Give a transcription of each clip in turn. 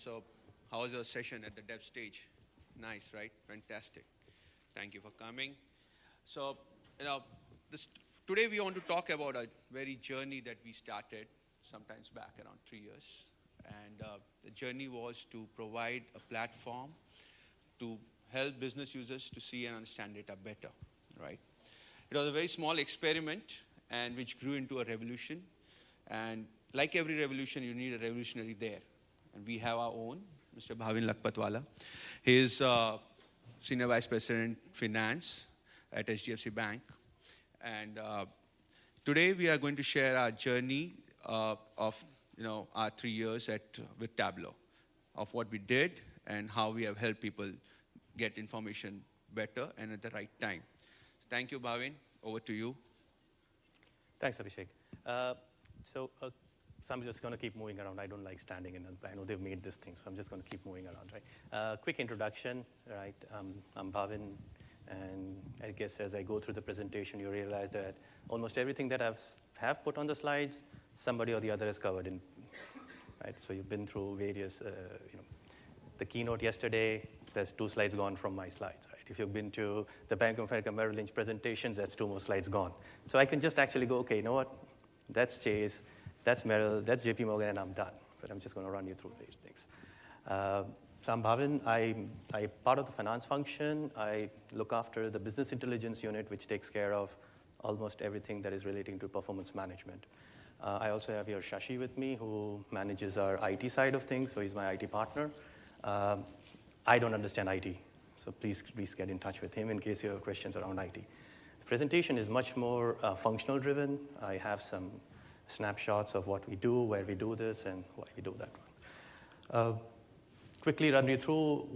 So how was your session at the dev stage? Nice, right? Fantastic. Thank you for coming. So, today we want to talk about a very journey that we started sometimes back around 3 years. And the journey was to provide a platform to help business users to see and understand data better, right? It was a very small experiment and which grew into a revolution. And like every revolution, you need a revolutionary there. And we have our own, Mr. Bhavin Lakpatwala. He is Senior Vice President Finance at HDFC Bank. And today we are going to share our journey of our 3 years with Tableau, of what we did and how we have helped people get information better and at the right time. So thank you, Bhavin. Over to you. Thanks, Abhishek. So I'm just going to keep moving around. I don't like standing in. I know they've made this thing, so I'm just going to keep moving around, right? Quick introduction, right? I'm Bhavin, and I guess as I go through the presentation, you realize that almost everything that have put on the slides, somebody or the other has covered in, right? So you've been through various, the keynote yesterday, there's 2 slides gone from my slides, right? If you've been to the Bank of America Merrill Lynch presentations, that's 2 more slides gone. So I can just actually go, okay, you know what? That's Chase, that's Merrill, that's JP Morgan, and I'm done. But I'm just going to run you through these things. So I'm Bhavin. I'm part of the finance function. I look after the business intelligence unit, which takes care of almost everything that is relating to performance management. I also have here Shashi with me, who manages our IT side of things, so he's my IT partner. I don't understand IT, so please get in touch with him in case you have questions around IT. The presentation is much more functional driven. I have some snapshots of what we do, where we do this, and why we do that one. Quickly run you through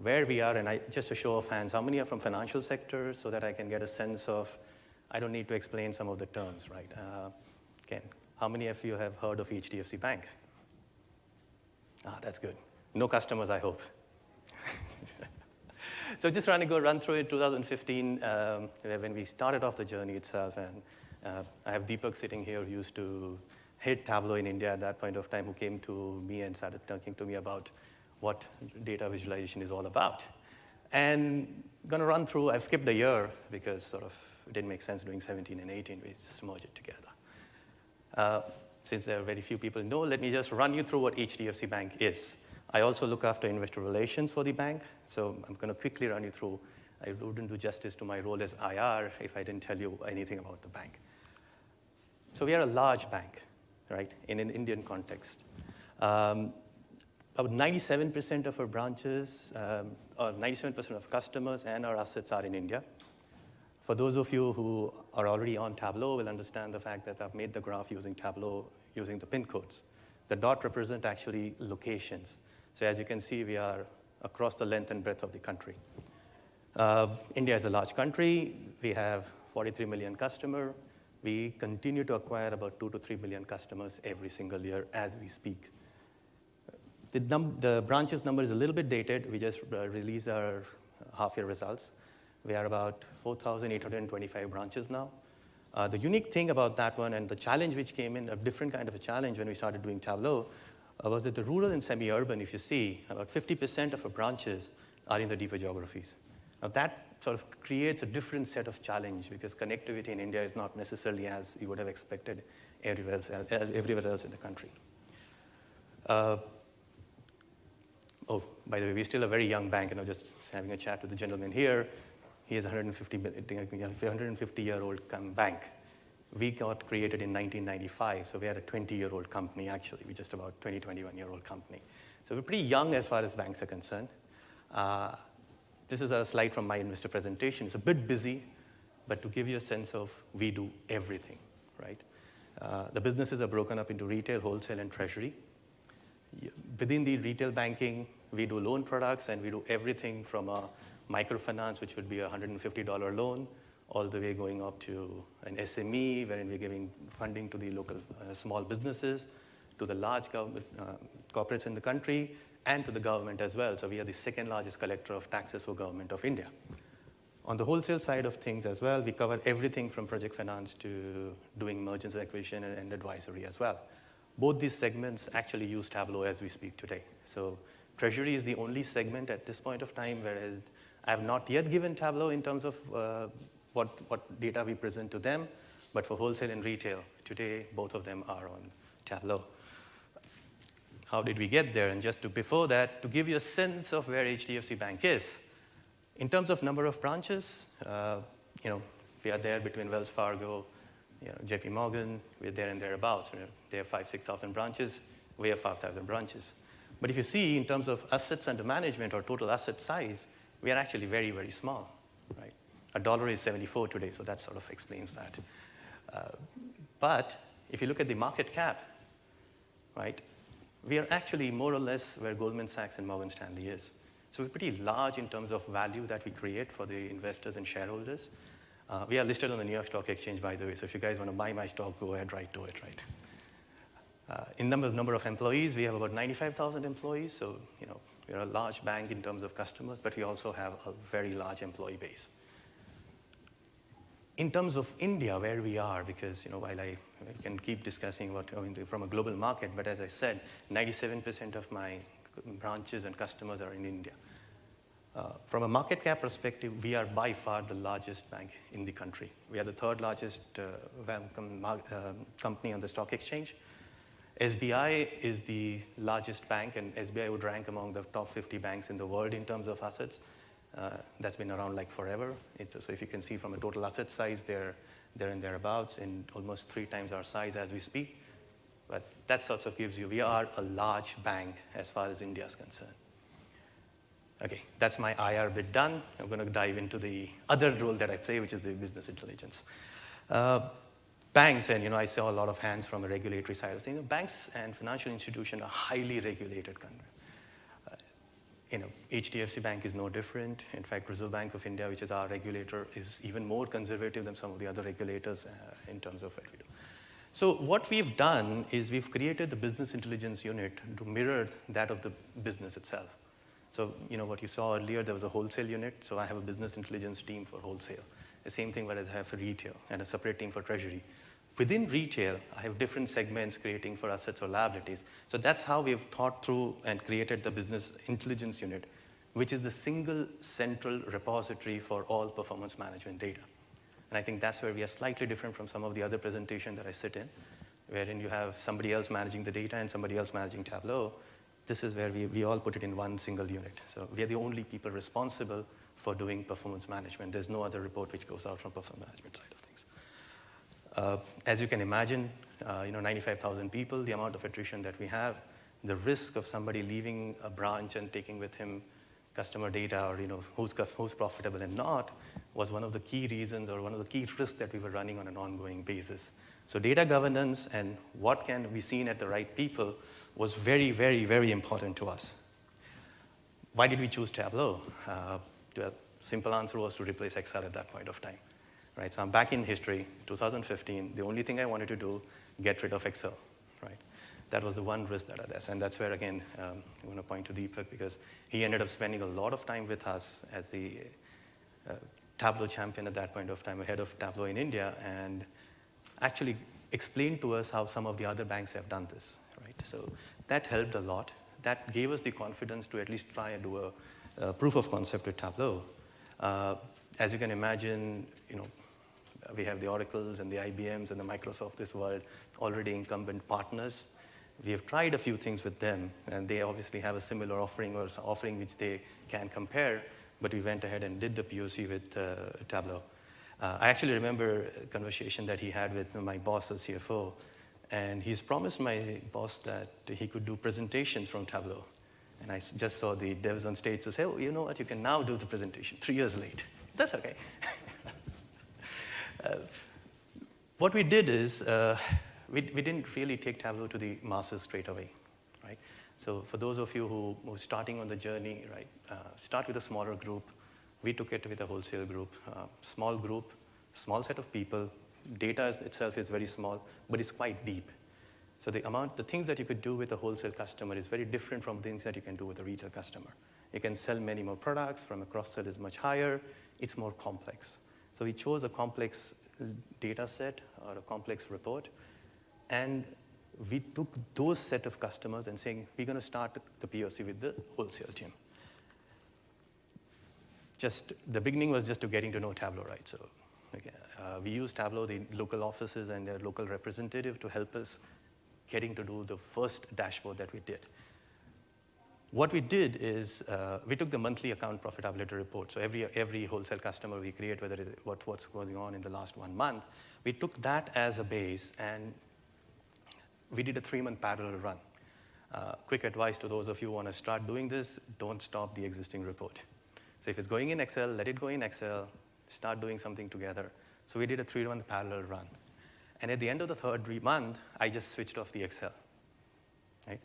where we are, and just a show of hands, how many are from financial sector so that I can get a sense of, I don't need to explain some of the terms, right? Again, how many of you have heard of HDFC Bank? That's good. No customers, I hope. So just trying to run through it, 2015, when we started off the journey itself, and I have Deepak sitting here who used to hit Tableau in India at that point of time, who came to me and started talking to me about what data visualization is all about. And going to run through, I've skipped a year because sort of it didn't make sense doing 17 and 18, we just merge it together. Since there are very few people know, let me just run you through what HDFC Bank is. I also look after investor relations for the bank, so I'm going to quickly run you through. I wouldn't do justice to my role as IR if I didn't tell you anything about the bank. So we are a large bank, right, in an Indian context. About 97% of our branches, or 97% of customers and our assets are in India. For those of you who are already on Tableau will understand the fact that I've made the graph using Tableau, using the pin codes. The dot represent actually locations. So as you can see, we are across the length and breadth of the country. India is a large country. We have 43 million customers. We continue to acquire about 2 to 3 million customers every single year as we speak. The branches number is a little bit dated. We just released our half-year results. We are about 4,825 branches now. The unique thing about that one, and the challenge which came in, a different kind of a challenge when we started doing Tableau, was that the rural and semi-urban, if you see, about 50% of our branches are in the deeper geographies. Now that sort of creates a different set of challenge because connectivity in India is not necessarily as you would have expected everywhere else in the country. Oh, by the way, we're still a very young bank, and I'm just having a chat with the gentleman here. He is a 150-year-old bank. We got created in 1995, so we are a 20-year-old company, actually. We're just about 20, 21-year-old company. So we're pretty young as far as banks are concerned. This is a slide from my investor presentation. It's a bit busy, but to give you a sense of we do everything, right? The businesses are broken up into retail, wholesale, and treasury. Within the retail banking, we do loan products, and we do everything from a microfinance, which would be a $150 loan, all the way going up to an SME, wherein we're giving funding to the local small businesses, to the large government, corporates in the country, and to the government as well. So we are the second largest collector of taxes for government of India. On the wholesale side of things as well, we cover everything from project finance to doing mergers and acquisition and advisory as well. Both these segments actually use Tableau as we speak today. So treasury is the only segment at this point of time, whereas I have not yet given Tableau in terms of what data we present to them, but for wholesale and retail, today both of them are on Tableau. How did we get there? And before that, to give you a sense of where HDFC Bank is, in terms of number of branches, we are there between Wells Fargo, JP Morgan, we're there and thereabouts. They have 6,000 branches, we have 5,000 branches. But if you see in terms of assets under management or total asset size, we are actually very, very small, right? $1 is 74 today, so that sort of explains that. But if you look at the market cap, right, we are actually more or less where Goldman Sachs and Morgan Stanley is. So we're pretty large in terms of value that we create for the investors and shareholders. We are listed on the New York Stock Exchange, by the way, so if you guys want to buy my stock, go ahead, right to it, right? In number of employees, we have about 95,000 employees, so we're a large bank in terms of customers, but we also have a very large employee base. In terms of India, where we are, because while I can keep discussing from a global market, but as I said, 97% of my branches and customers are in India. From a market cap perspective, we are by far the largest bank in the country. We are the third largest company on the stock exchange. SBI is the largest bank, and SBI would rank among the top 50 banks in the world in terms of assets. That's been around like forever. So if you can see from a total asset size, they're and thereabouts, and almost 3 times our size as we speak. But that sort of gives you, we are a large bank as far as India is concerned. Okay, that's my IR bit done. I'm going to dive into the other role that I play, which is the business intelligence. Banks, and I saw a lot of hands from the regulatory side of things. Banks and financial institutions are highly regulated country. HDFC Bank is no different. In fact, Reserve Bank of India, which is our regulator, is even more conservative than some of the other regulators in terms of what we do. So what we've done is we've created the business intelligence unit to mirror that of the business itself. So what you saw earlier, there was a wholesale unit. So I have a business intelligence team for wholesale. The same thing what I have for retail, and a separate team for treasury. Within retail, I have different segments creating for assets or liabilities. So that's how we have thought through and created the business intelligence unit, which is the single central repository for all performance management data. And I think that's where we are slightly different from some of the other presentations that I sit in, wherein you have somebody else managing the data and somebody else managing Tableau. This is where we all put it in one single unit. So we are the only people responsible for doing performance management. There's no other report which goes out from performance management side of things. As you can imagine, 95,000 people, the amount of attrition that we have, the risk of somebody leaving a branch and taking with him customer data, or who's profitable and not, was one of the key reasons or one of the key risks that we were running on an ongoing basis. So data governance and what can be seen at the right people was very, very, very important to us. Why did we choose Tableau? The simple answer was to replace Excel at that point of time. Right, so I'm back in history, 2015. The only thing I wanted to do, get rid of Excel. Right, that was the one risk that I had, and that's where again I'm going to point to Deepak, because he ended up spending a lot of time with us as the Tableau champion at that point of time, head of Tableau in India, and actually explained to us how some of the other banks have done this. Right, so that helped a lot. That gave us the confidence to at least try and do a proof of concept with Tableau. As you can imagine, we have the Oracles and the IBMs and the Microsoft this world, already incumbent partners. We have tried a few things with them, and they obviously have a similar offering or offering which they can compare, but we went ahead and did the POC with Tableau. I actually remember a conversation that he had with my boss, the CFO, and he's promised my boss that he could do presentations from Tableau. And I just saw the devs on stage to say, oh, you know what, you can now do the presentation 3 years late. That's okay. What we did is we didn't really take Tableau to the masses straight away, right? So for those of you who are starting on the journey, right, start with a smaller group. We took it with a wholesale group, small set of people. Data itself is very small, but it's quite deep. So the things that you could do with a wholesale customer is very different from things that you can do with a retail customer. You can sell many more products, from a cross-sell is much higher, it's more complex. So we chose a complex data set or a complex report, and we took those set of customers and saying, we're going to start the POC with the wholesale team. Just the beginning was just to getting to know Tableau, right? So we used Tableau, the local offices and their local representative to help us getting to do the first dashboard that we did. What we did is we took the monthly account profitability report. So every wholesale customer we create, whether what's going on in the last 1 month, we took that as a base and we did a 3-month parallel run. Quick advice to those of you who want to start doing this, don't stop the existing report. So if it's going in Excel, let it go in Excel, start doing something together. So we did a 3-month parallel run. And at the end of the 3rd month, I just switched off the Excel. Right?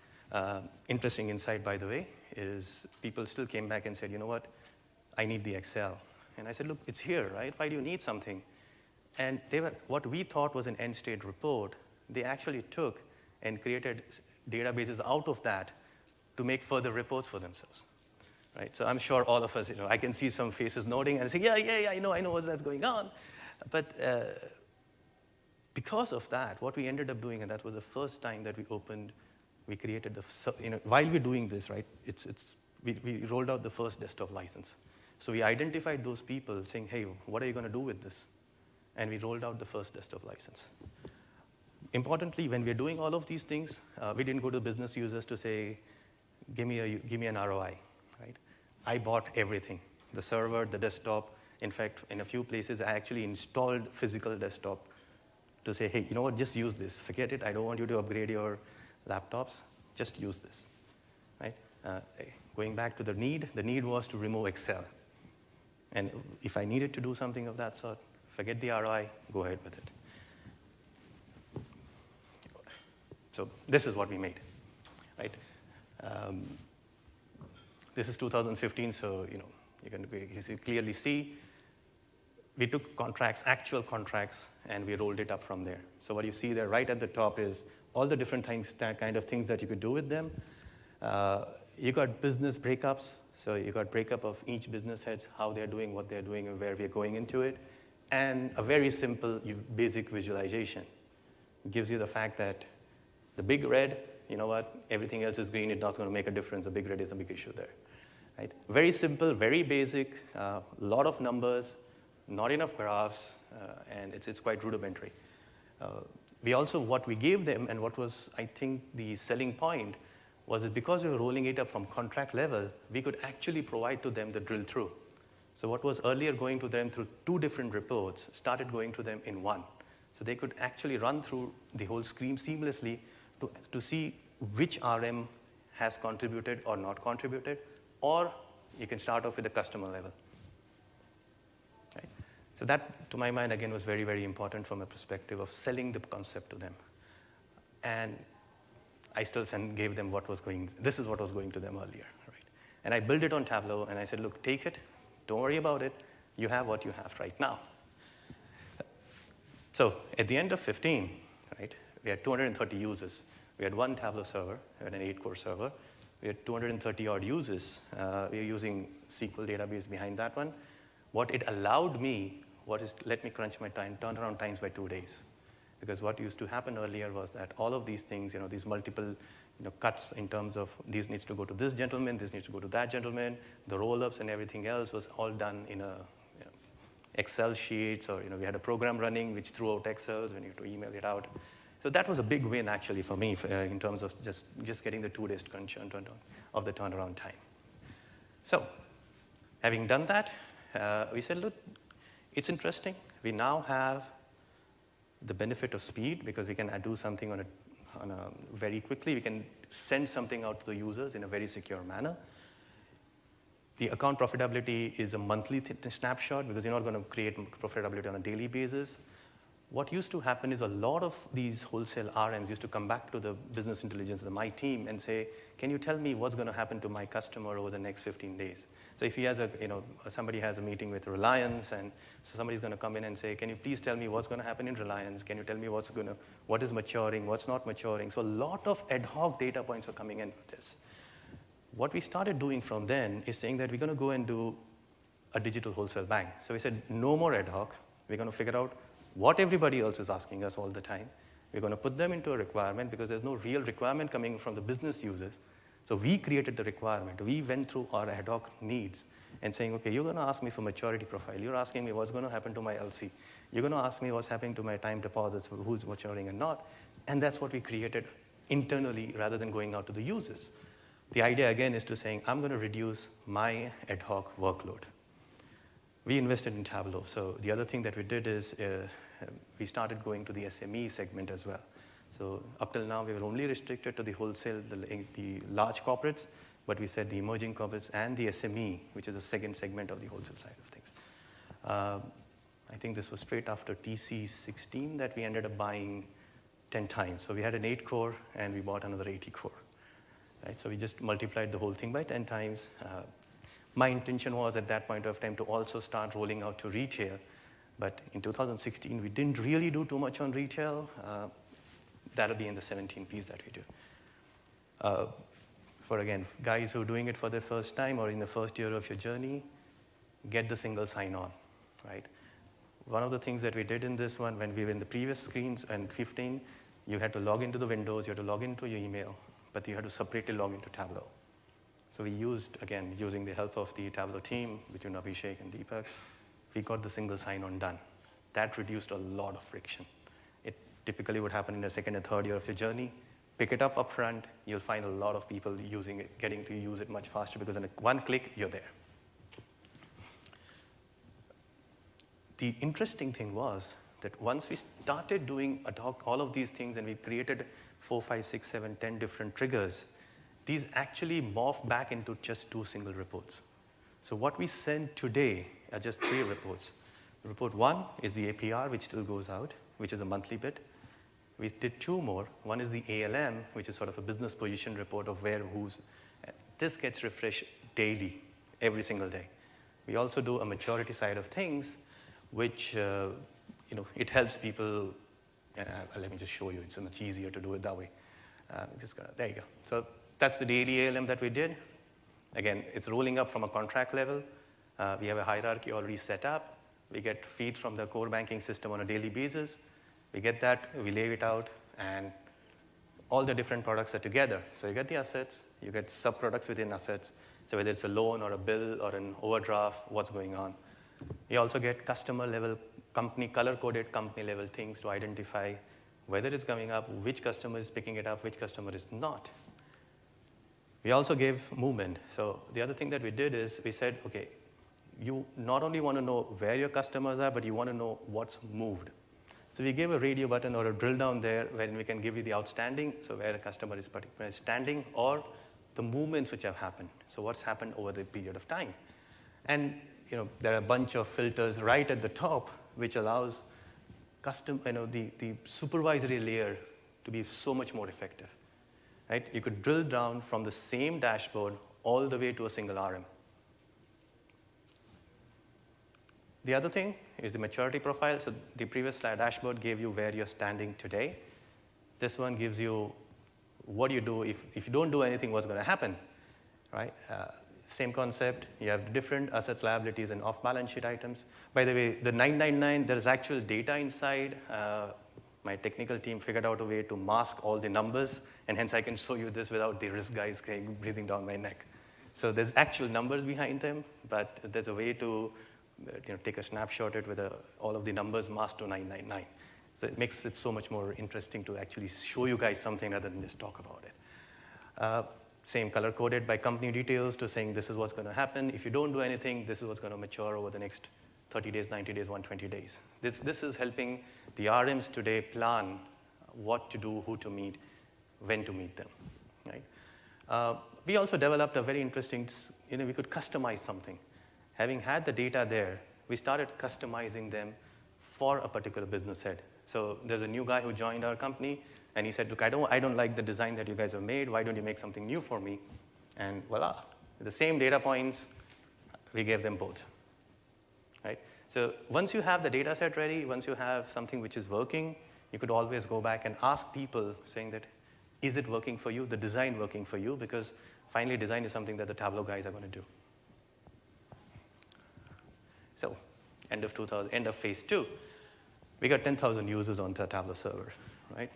Interesting insight, by the way, is people still came back and said, you know what, I need the Excel. And I said, look, it's here, right? Why do you need something? And they were, what we thought was an end state report, they actually took and created databases out of that to make further reports for themselves. Right? So I'm sure all of us, I can see some faces nodding and saying, yeah, I know what's that's going on. But because of that, what we ended up doing, and that was the first time that we created while we're doing this, right, we rolled out the first desktop license. So we identified those people saying, hey, what are you going to do with this? And we rolled out the first desktop license. Importantly, when we're doing all of these things, we didn't go to business users to say, give me an ROI. Right? I bought everything, the server, the desktop. In fact, in a few places, I actually installed physical desktop to say, hey, you know what, just use this. Forget it. I don't want you to upgrade your laptops. Just use this. Right? Going back to the need was to remove Excel. And if I needed to do something of that sort, forget the ROI, go ahead with it. So this is what we made. Right? This is 2015, so you can clearly see we took contracts, actual contracts, and we rolled it up from there. So what you see there right at the top is all the different things, that kind of things that you could do with them. You got business breakups, so you got breakup of each business heads, how they're doing, what they're doing, and where we're going into it, and a very simple, basic visualization. It gives you the fact that the big red, you know what, everything else is green, it's not going to make a difference. The big red is a big issue there. Right? Very simple, very basic, a lot of numbers, not enough graphs, and it's quite rudimentary. We also, what we gave them, and what was, I think, the selling point, was that because we were rolling it up from contract level, we could actually provide to them the drill through. So what was earlier going to them through 2 different reports started going to them in one. So they could actually run through the whole screen seamlessly to see which RM has contributed or not contributed, or you can start off with the customer level. Right? So that, to my mind, again, was very, very important from a perspective of selling the concept to them. And I still gave them this is what was going to them earlier. Right? And I built it on Tableau, and I said, look, take it. Don't worry about it. You have what you have right now. So at the end of 15, right, we had 230 users. We had 1 Tableau server, we had an 8-core server. We had 230 odd users. We are using SQL database behind that one. What it allowed me let me crunch my turnaround times by 2 days. Because what used to happen earlier was that all of these things, these multiple cuts in terms of these needs to go to this gentleman, this needs to go to that gentleman, the roll-ups and everything else was all done in a Excel sheets, or we had a program running which threw out Excels when you had to email it out. So that was a big win actually for me in terms of just getting the 2 days crunch of the turnaround time. So having done that, we said, look, it's interesting. We now have the benefit of speed because we can do something on a very quickly. We can send something out to the users in a very secure manner. The account profitability is a monthly snapshot because you're not going to create profitability on a daily basis. What used to happen is a lot of these wholesale RMs used to come back to the business intelligence of my team and say, can you tell me what's going to happen to my customer over the next 15 days? So if he has somebody has a meeting with Reliance, and so somebody's going to come in and say, can you please tell me what's going to happen in Reliance? Can you tell me what is maturing, what's not maturing? So a lot of ad hoc data points are coming in with this. What we started doing from then is saying that we're going to go and do a digital wholesale bank. So we said, no more ad hoc. We're going to figure out what everybody else is asking us all the time, We're going to put them into a requirement because there's no real requirement coming from the business users. So we created the requirement. We went through our ad hoc needs and saying, okay, you're going to ask me for maturity profile. You're asking me what's going to happen to my LC. You're going to ask me what's happening to my time deposits, who's maturing and not. And that's what we created internally rather than going out to the users. The idea, again, is to saying, I'm going to reduce my ad hoc workload. We invested in Tableau. So the other thing that we did is we started going to the SME segment as well. So up till now, we were only restricted to the wholesale, the large corporates, but we said the emerging corporates and the SME, which is the second segment of the wholesale side of things. I think this was straight after TC16 that we ended up buying 10 times. So we had an 8 core, and we bought another 80 core. Right? So we just multiplied the whole thing by 10 times. My intention was at that point of time to also start rolling out to retail. But in 2016, we didn't really do too much on retail. That'll be in the 17 piece that we do. For, again, guys who are doing it for the first time or in the first year of your journey, get the single sign-on, right? One of the things that we did in this one, when we were in the previous screens and 15, you had to log into the Windows, you had to log into your email, but you had to separately log into Tableau. So we used, again, using the help of the Tableau team between Abhishek and Deepak, we got the single sign-on done. That reduced a lot of friction. It typically would happen in the second and third year of your journey. Pick it up front, you'll find a lot of people using it, getting to use it much faster because in one click, you're there. The interesting thing was that once we started doing ad hoc, all of these things, and we created 4, 5, 6, 7, 10 different triggers, these actually morph back into just 2 single reports. So what we send today are just 3 reports. Report 1 is the APR, which still goes out, which is a monthly bit. We did 2 more. One is the ALM, which is sort of a business position report of where, who's. This gets refreshed daily, every single day. We also do a maturity side of things, which it helps people. Let me just show you. It's much easier to do it that way. There you go. So that's the daily ALM that we did. Again, it's rolling up from a contract level. We have a hierarchy already set up. We get feed from the core banking system on a daily basis. We get that, we lay it out, and all the different products are together. So you get the assets, you get sub-products within assets. So whether it's a loan or a bill or an overdraft, what's going on. We also get customer-level, color-coded company-level things to identify whether it's coming up, which customer is picking it up, which customer is not. We also gave movement. So the other thing that we did is we said, okay, you not only want to know where your customers are, but you want to know what's moved. So we gave a radio button or a drill down there wherein we can give you the outstanding, so where the customer is particularly standing, or the movements which have happened. So what's happened over the period of time. And there are a bunch of filters right at the top which allows the supervisory layer to be so much more effective. Right? You could drill down from the same dashboard all the way to a single RM. The other thing is the maturity profile. So the previous dashboard gave you where you're standing today. This one gives you what you do if you don't do anything, what's going to happen, right? Same concept. You have different assets, liabilities, and off-balance sheet items. By the way, the 999, there is actual data inside. My technical team figured out a way to mask all the numbers, and hence I can show you this without the risk guys breathing down my neck. So there's actual numbers behind them, but there's a way to take a snapshot it with all of the numbers masked to 999. So it makes it so much more interesting to actually show you guys something rather than just talk about it. Same color-coded by company details to saying this is what's going to happen. If you don't do anything, this is what's going to mature over the next 30 days, 90 days, 120 days. This is helping the RMs today plan what to do, who to meet, when to meet them. Right? We also developed a very interesting, we could customize something. Having had the data there, we started customizing them for a particular business head. So there's a new guy who joined our company, and he said, look, I don't like the design that you guys have made. Why don't you make something new for me? And voila, with the same data points, we gave them both. Right? So once you have the data set ready, once you have something which is working, you could always go back and ask people saying that, is it working for you, the design working for you? Because finally, design is something that the Tableau guys are going to do. So end of phase 2, we got 10,000 users on the Tableau server, right?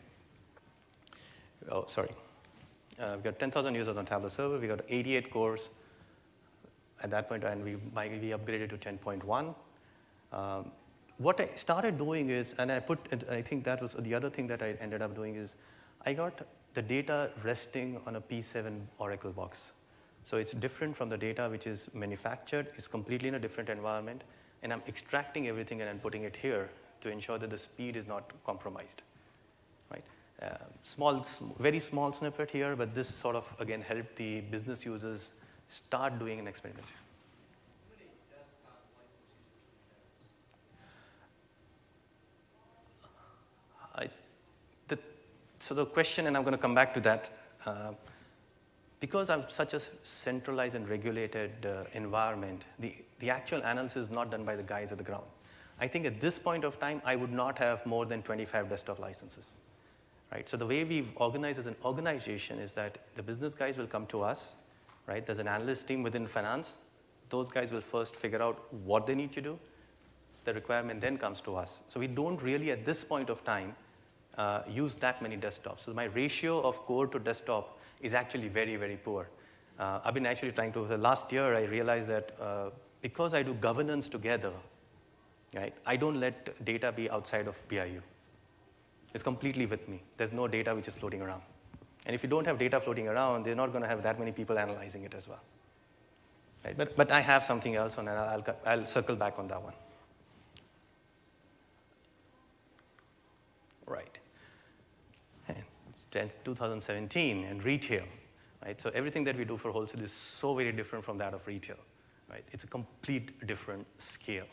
We've got 10,000 users on Tableau server. We got 88 cores at that point, and we upgraded to 10.1. What I started doing is, and I think that was the other thing that I ended up doing is, I got the data resting on a P7 Oracle box. So it's different from the data which is manufactured. It's completely in a different environment. And I'm extracting everything and I'm putting it here to ensure that the speed is not compromised. Right? Very small snippet here, but this sort of, again, helped the business users start doing an experiment. How many desktop license users do you have? So the question, and I'm going to come back to that, because I'm such a centralized and regulated environment, the actual analysis is not done by the guys at the ground. I think at this point of time, I would not have more than 25 desktop licenses. Right? So the way we've organized as an organization is that the business guys will come to us. Right? There's an analyst team within finance. Those guys will first figure out what they need to do. The requirement then comes to us. So we don't really, at this point of time, use that many desktops. So my ratio of core to desktop is actually very, very poor. I've been actually last year I realized that because I do governance together, right, I don't let data be outside of BIU. It's completely with me. There's no data which is floating around. And if you don't have data floating around, they're not going to have that many people analyzing it as well. Right? But I have something else, and I'll circle back on that one. Right. And it's 2017 and retail. Right? So everything that we do for wholesale is so very different from that of retail. Right? It's a complete different scale.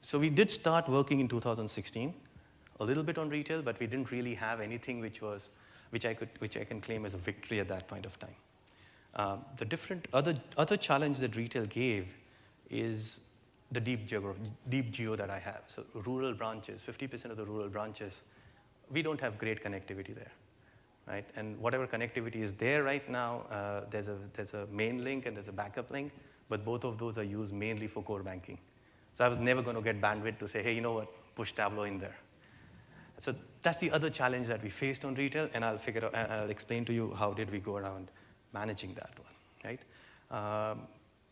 So we did start working in 2016, a little bit on retail, but we didn't really have anything which I can claim as a victory at that point of time. The different other challenge that retail gave is the deep geo that I have. So rural branches, 50% of the rural branches, we don't have great connectivity there, right? And whatever connectivity is there right now, there's a main link and there's a backup link, but both of those are used mainly for core banking. So I was never going to get bandwidth to say, hey, you know what, push Tableau in there. So that's the other challenge that we faced on retail, and I'll explain to you how did we go around managing that one, right?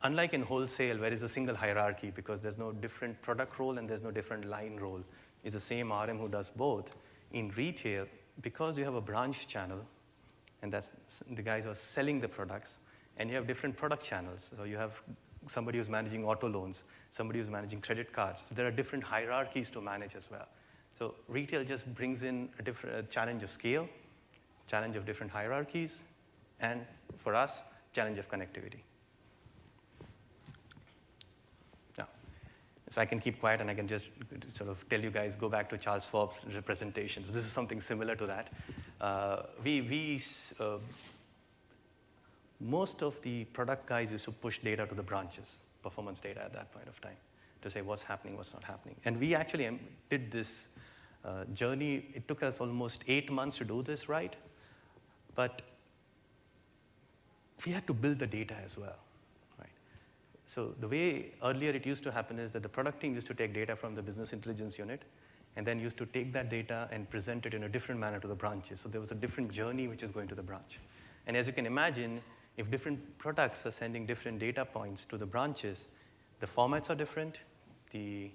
Unlike in wholesale, where it's a single hierarchy because there's no different product role and there's no different line role, it's the same RM who does both. In retail, because you have a branch channel, and that's the guys who are selling the products, and you have different product channels. So you have somebody who's managing auto loans, somebody who's managing credit cards. So there are different hierarchies to manage as well. So retail just brings in a challenge of scale, challenge of different hierarchies, and for us, challenge of connectivity. Now, so I can keep quiet and I can just sort of tell you guys, go back to Charles Schwab's representations. This is something similar to that. Most of the product guys used to push data to the branches, performance data at that point of time, to say what's happening, what's not happening. And we actually did this journey. It took us almost 8 months to do this, right? But we had to build the data as well, right? So the way earlier it used to happen is that the product team used to take data from the business intelligence unit and then used to take that data and present it in a different manner to the branches. So there was a different journey which is going to the branch. And as you can imagine, if different products are sending different data points to the branches, the formats are different, the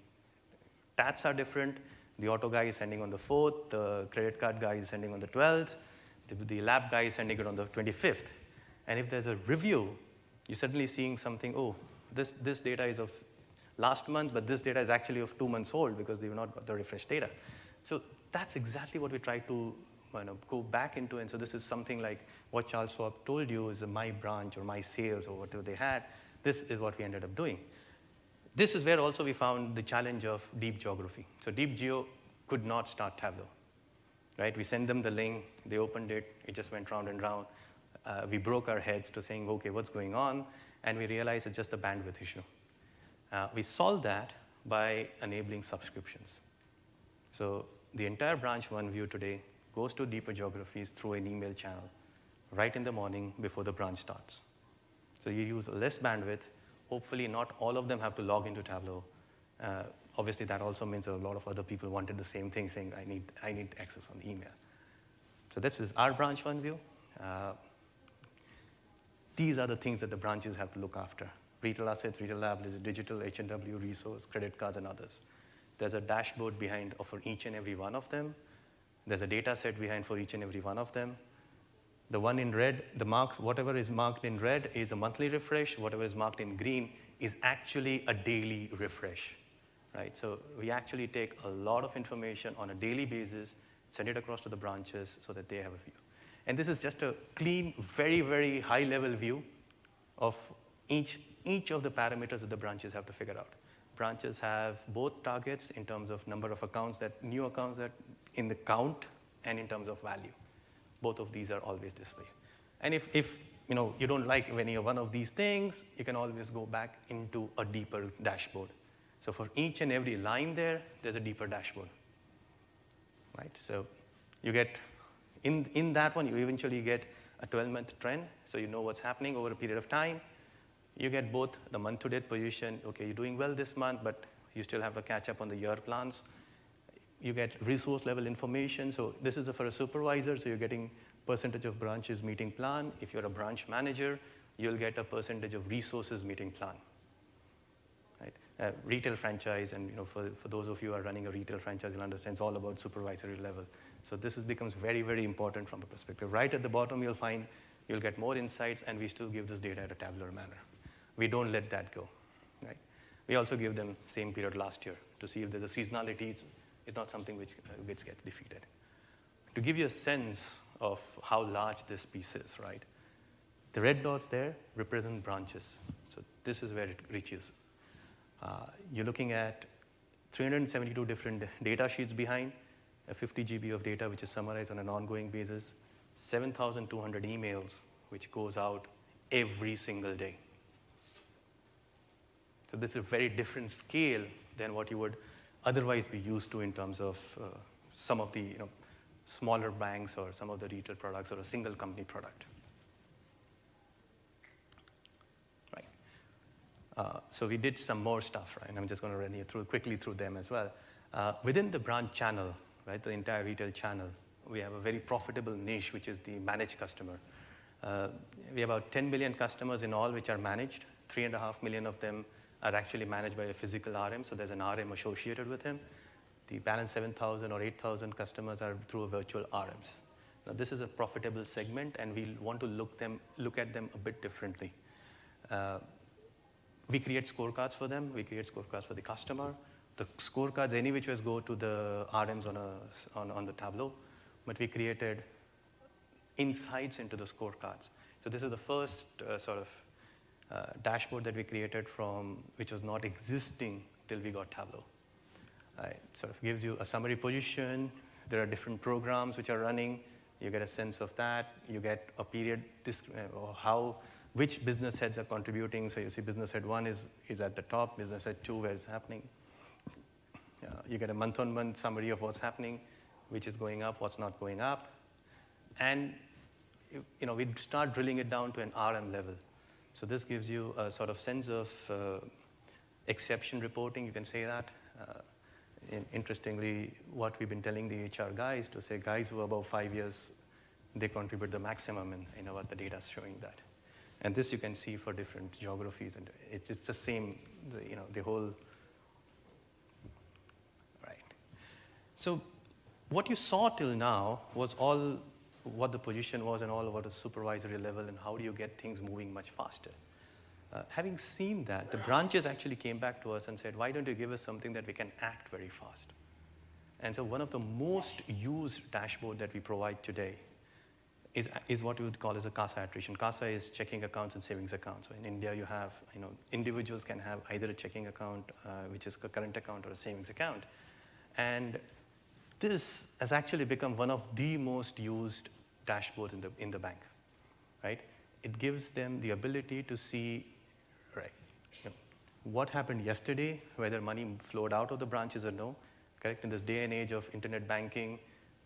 stats are different, the auto guy is sending on the 4th, the credit card guy is sending on the 12th, the lab guy is sending it on the 25th. And if there's a review, you're suddenly seeing something, oh, this data is of last month, but this data is actually of 2 months old because they've not got the refreshed data. So that's exactly what we try to go back into. And so this is something like what Charles Schwab told you is my branch or my sales or whatever they had. This is what we ended up doing. This is where also we found the challenge of deep geography. So deep geo could not start Tableau, right? We sent them the link, they opened it, it just went round and round. We broke our heads to saying, okay, what's going on? And we realized it's just a bandwidth issue. We solved that by enabling subscriptions. So the entire branch one view today goes to deeper geographies through an email channel right in the morning before the branch starts. So you use less bandwidth. Hopefully not all of them have to log into Tableau. obviously that also means a lot of other people wanted the same thing, saying, I need access on the email. So this is our branch one view. These are the things that the branches have to look after. Retail assets, retail liabilities, digital, H&W, resource, credit cards, and others. There's a dashboard behind for each and every one of them. There's a data set behind for each and every one of them. The one in red, the marks, whatever is marked in red is a monthly refresh. Whatever is marked in green is actually a daily refresh, right? So we actually take a lot of information on a daily basis, send it across to the branches so that they have a view. And this is just a clean, very, very high-level view of each of the parameters that the branches have to figure out. Branches have both targets in terms of number of accounts, new accounts that in the count, and in terms of value. Both of these are always displayed. And if you don't like any one of these things, you can always go back into a deeper dashboard. So for each and every line there's a deeper dashboard, right? So you get, in that one, you eventually get a 12-month trend, so you know what's happening over a period of time. You get both the month-to-date position. Okay, you're doing well this month, but you still have to catch up on the year plans. You get resource level information. So this is for a supervisor, so you're getting percentage of branches meeting plan. If you're a branch manager, you'll get a percentage of resources meeting plan. Right? Retail franchise, and for those of you who are running a retail franchise, you'll understand it's all about supervisory level. So this becomes very, very important from a perspective. Right at the bottom, you'll get more insights, and we still give this data at a tabular manner. We don't let that go. Right? We also give them same period last year to see if there's a seasonality. It's not something which gets defeated. To give you a sense of how large this piece is, right? The red dots there represent branches. So this is where it reaches. You're looking at 372 different data sheets behind, a 50 GB of data which is summarized on an ongoing basis, 7,200 emails which goes out every single day. So this is a very different scale than what you would otherwise be used to in terms of some of the smaller banks or some of the retail products or a single company product. Right. So we did some more stuff, right? And I'm just going to run you quickly through them as well. Within the branch channel, right, the entire retail channel, we have a very profitable niche, which is the managed customer. We have about 10 million customers in all which are managed. 3.5 million of them are actually managed by a physical RM, so there's an RM associated with him. The balance 7,000 or 8,000 customers are through a virtual RMs. Now this is a profitable segment, and we want to look at them a bit differently. We create scorecards for them. We create scorecards for the customer. The scorecards, any which ways, go to the RMs on the Tableau, but we created insights into the scorecards. So this is the first dashboard that we created which was not existing till we got Tableau. It sort of gives you a summary position. There are different programs which are running. You get a sense of that. You get a period, or which business heads are contributing. So you see business head 1 is at the top, business head 2 where it's happening. You get a month-on-month summary of what's happening, which is going up, what's not going up. And we start drilling it down to an RM level. So this gives you a sort of sense of exception reporting, you can say that. Interestingly, what we've been telling the HR guys to say, guys who are above 5 years, they contribute the maximum, and what the data is showing that. And this you can see for different geographies, and it's the same, the whole, right. So what you saw till now was all what the position was and all about the supervisory level and how do you get things moving much faster. Having seen that, the branches actually came back to us and said, why don't you give us something that we can act very fast? And so one of the most used dashboard that we provide today is what we would call as a CASA attrition. CASA is checking accounts and savings accounts. So in India, you have, individuals can have either a checking account, which is a current account, or a savings account. And this has actually become one of the most used dashboards in the bank, right? It gives them the ability to see, right, what happened yesterday, whether money flowed out of the branches or no, correct? In this day and age of internet banking,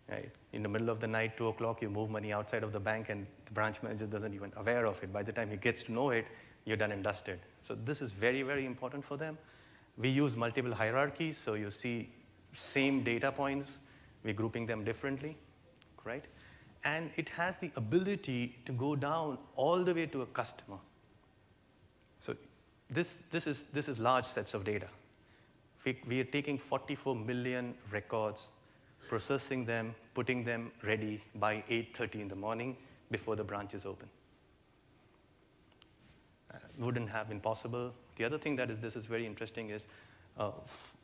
right, in the middle of the night, 2 o'clock, you move money outside of the bank and the branch manager doesn't even aware of it. By the time he gets to know it, you're done and dusted. So this is very, very important for them. We use multiple hierarchies, so you see same data points, we're grouping them differently, right? And it has the ability to go down all the way to a customer. So this is large sets of data. We are taking 44 million records, processing them, putting them ready by 8:30 in the morning before the branch is open. Wouldn't have been possible. The other thing this is very interesting is a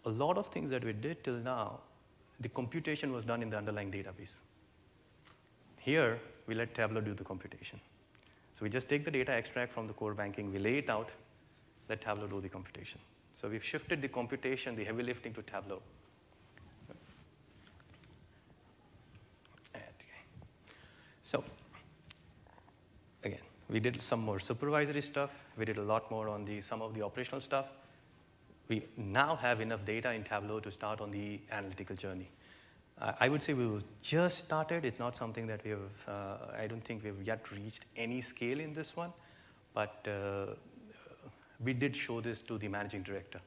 lot of things that we did till now, the computation was done in the underlying database. Here, we let Tableau do the computation. So we just take the data extract from the core banking, we lay it out, let Tableau do the computation. So we've shifted the computation, the heavy lifting to Tableau. So again, we did some more supervisory stuff. We did a lot more on some of the operational stuff. We now have enough data in Tableau to start on the analytical journey. I would say we've just started. It's not something that I don't think we've yet reached any scale in this one, but we did show this to the managing director,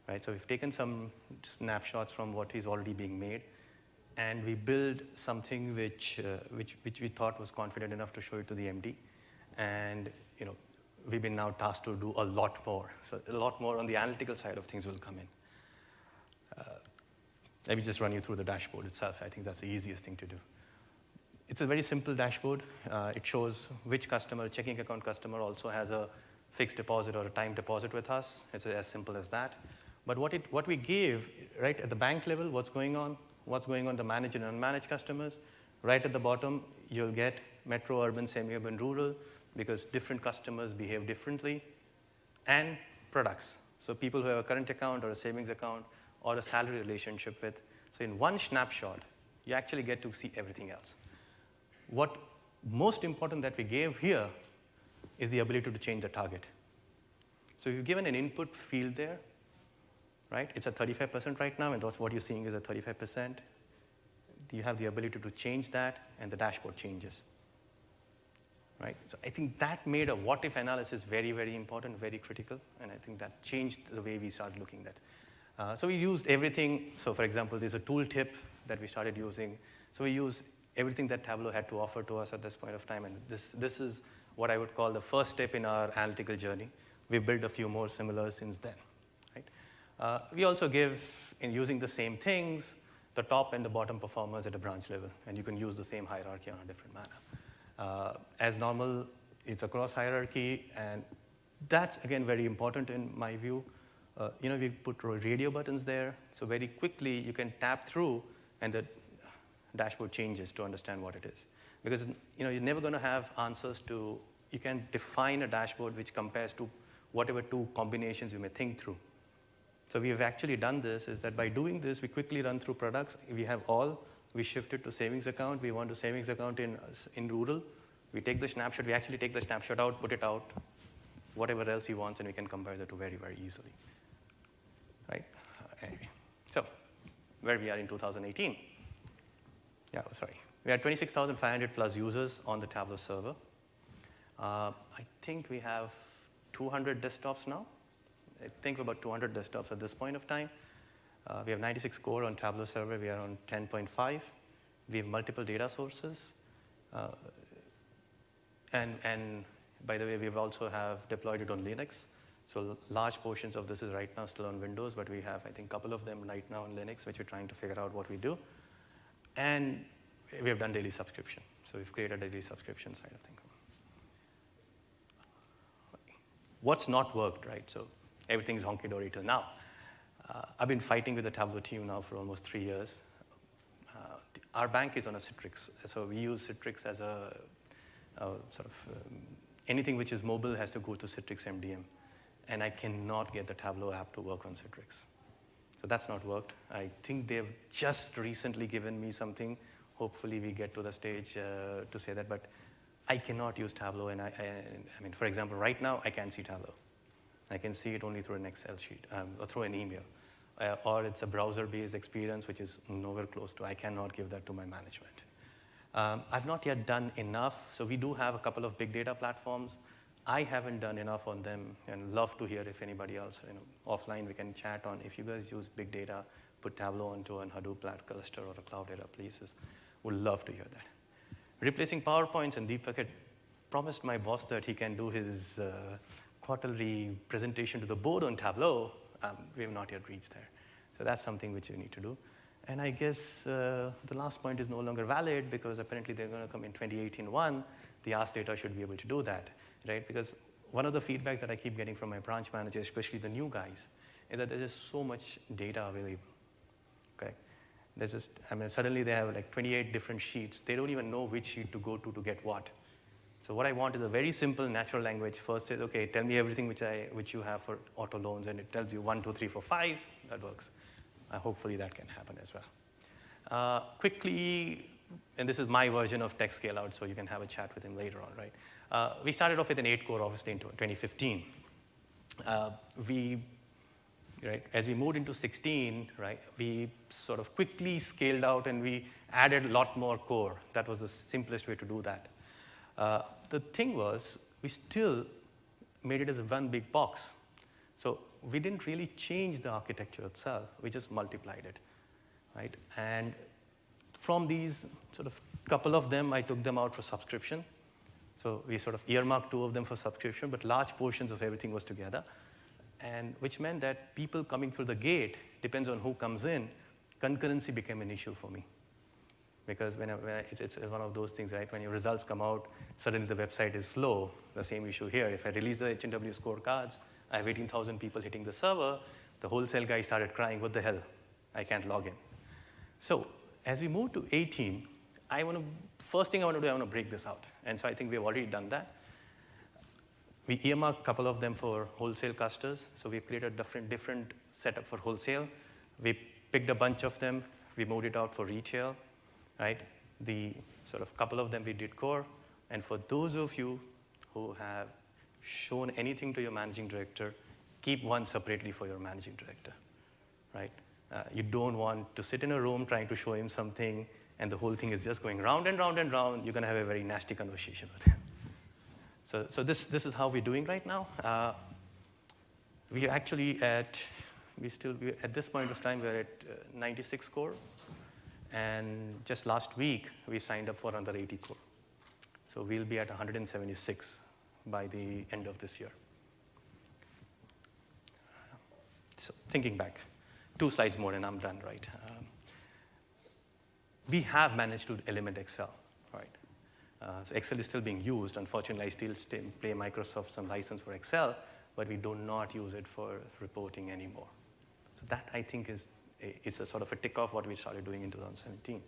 right? So we've taken some snapshots from what is already being made, and we built something which we thought was confident enough to show it to the MD, and we've been now tasked to do a lot more. So a lot more on the analytical side of things will come in. Let me just run you through the dashboard itself. I think that's the easiest thing to do. It's a very simple dashboard. It shows which checking account customer also has a fixed deposit or a time deposit with us. It's as simple as that. But what we gave, right at the bank level, what's going on the managed and unmanaged customers. Right at the bottom, you'll get metro, urban, semi-urban, rural, because different customers behave differently, and products. So people who have a current account or a savings account or a salary relationship with. So in one snapshot, you actually get to see everything else. What most important that we gave here is the ability to change the target. So you've given an input field there, right? It's at 35% right now, and that's what you're seeing is at 35%. You have the ability to change that, and the dashboard changes, right? So I think that made a what-if analysis very, very important, very critical, and I think that changed the way we started looking at. So we used everything. So for example, there's a tooltip that we started using. So we use everything that Tableau had to offer to us at this point of time, and this is what I would call the first step in our analytical journey. We've built a few more similar since then, right? We also give, in using the same things, the top and the bottom performers at a branch level, and you can use the same hierarchy on a different manner. As normal, it's a cross hierarchy, and that's, again, very important in my view. We put radio buttons there, so very quickly you can tap through, and the dashboard changes to understand what it is. Because you're never going to have answers to, you can define a dashboard which compares to whatever two combinations you may think through. So we have actually done this, is that by doing this, we quickly run through products. We have we shifted to savings account. We want to savings account in rural. We take the snapshot, we actually take the snapshot out, put it out, whatever else he wants, and we can compare the two very, very easily. Right? So, where we are in 2018. Yeah, sorry. We had 26,500 plus users on the Tableau server. I think we have 200 desktops now. I think about 200 desktops at this point of time. We have 96 core on Tableau server. We are on 10.5. We have multiple data sources. And by the way, we also have deployed it on Linux. So large portions of this is right now still on Windows, but we have, I think, a couple of them right now on Linux, which we're trying to figure out what we do. And we have done daily subscription. So we've created a daily subscription side of things. What's not worked, right? So everything's honky-dory till now. I've been fighting with the Tableau team now for almost 3 years. Our bank is on a Citrix, so we use Citrix as a sort of anything which is mobile has to go to Citrix MDM. And I cannot get the Tableau app to work on Citrix. So that's not worked. I think they've just recently given me something. Hopefully we get to the stage to say that, but I cannot use Tableau. And I mean, for example, right now I can't see Tableau. I can see it only through an Excel sheet or through an email. Or it's a browser-based experience, which is nowhere close to. I cannot give that to my management. I've not yet done enough. So we do have a couple of big data platforms. I haven't done enough on them, and love to hear if anybody else, offline we can chat on. If you guys use big data, put Tableau onto a Hadoop cluster or a cloud data places, would love to hear that. Replacing PowerPoints, and Deepak had promised my boss that he can do his quarterly presentation to the board on Tableau. We have not yet reached there. So that's something which you need to do. And I guess the last point is no longer valid because apparently they're going to come in 2018-1. The ask data should be able to do that, right? Because one of the feedbacks that I keep getting from my branch managers, especially the new guys, is that there's just so much data available, correct? There's just, suddenly they have like 28 different sheets. They don't even know which sheet to go to get what. So what I want is a very simple natural language. First says, okay, tell me everything which you have for auto loans, and it tells you 1, 2, 3, 4, 5. That works. Hopefully that can happen as well. Quickly, and this is my version of tech scale out, so you can have a chat with him later on, right? We started off with an 8-core, obviously, in 2015. As we moved into 16, right, we sort of quickly scaled out and we added a lot more core. That was the simplest way to do that. The thing was, we still made it as one big box. So we didn't really change the architecture itself. We just multiplied it, right? And from these sort of couple of them, I took them out for subscription. So we sort of earmarked 2 of them for subscription, but large portions of everything was together. And which meant that people coming through the gate, depends on who comes in, concurrency became an issue for me. Because it's one of those things, right? When your results come out, suddenly the website is slow. The same issue here. If I release the H&W scorecards, I have 18,000 people hitting the server. The wholesale guy started crying, what the hell? I can't log in. So as we move to 18, first thing I want to do, I want to break this out. And so I think we've already done that. We earmarked a couple of them for wholesale clusters. So we've created a different setup for wholesale. We picked a bunch of them. We moved it out for retail, right? The sort of couple of them we did core. And for those of you who have shown anything to your managing director, keep one separately for your managing director, right? You don't want to sit in a room trying to show him something and the whole thing is just going round and round and round. You're going to have a very nasty conversation with him. So this is how we're doing right now. We actually at this point of time, we're at 96 core. And just last week, we signed up for another 80 core. So we'll be at 176 by the end of this year. So thinking back, 2 slides more and I'm done, right? We have managed to element Excel, right? So Excel is still being used. Unfortunately, I still pay Microsoft some license for Excel, but we do not use it for reporting anymore. So that, I think, it's a sort of a tick off what we started doing in 2017.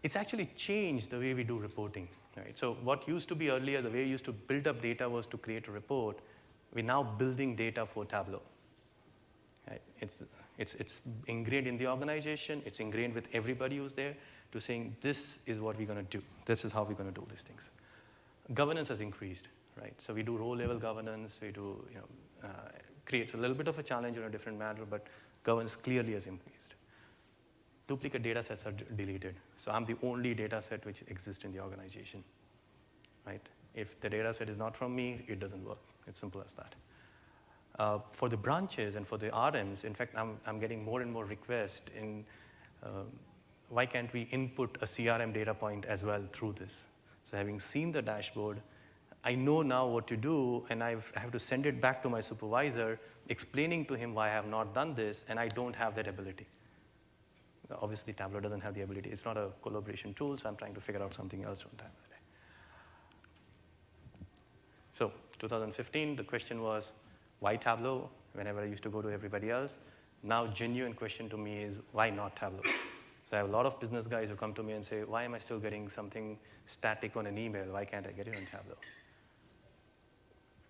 It's actually changed the way we do reporting, right? So what used to be earlier, the way we used to build up data was to create a report. We're now building data for Tableau. Right? It's ingrained in the organization. It's ingrained with everybody who's there to saying, this is what we're going to do. This is how we're going to do these things. Governance has increased, right? So we do row-level governance. We do, creates a little bit of a challenge in a different manner, but governance clearly has increased. Duplicate data sets are deleted. So I'm the only data set which exists in the organization, right? If the data set is not from me, it doesn't work. It's simple as that. For the branches and for the RMs, in fact, I'm getting more and more requests in why can't we input a CRM data point as well through this? So having seen the dashboard, I know now what to do, and I have to send it back to my supervisor, explaining to him why I have not done this, and I don't have that ability. Obviously, Tableau doesn't have the ability. It's not a collaboration tool, so I'm trying to figure out something else from that. So 2015, the question was, why Tableau? Whenever I used to go to everybody else. Now, genuine question to me is, why not Tableau? So I have a lot of business guys who come to me and say, why am I still getting something static on an email? Why can't I get it on Tableau?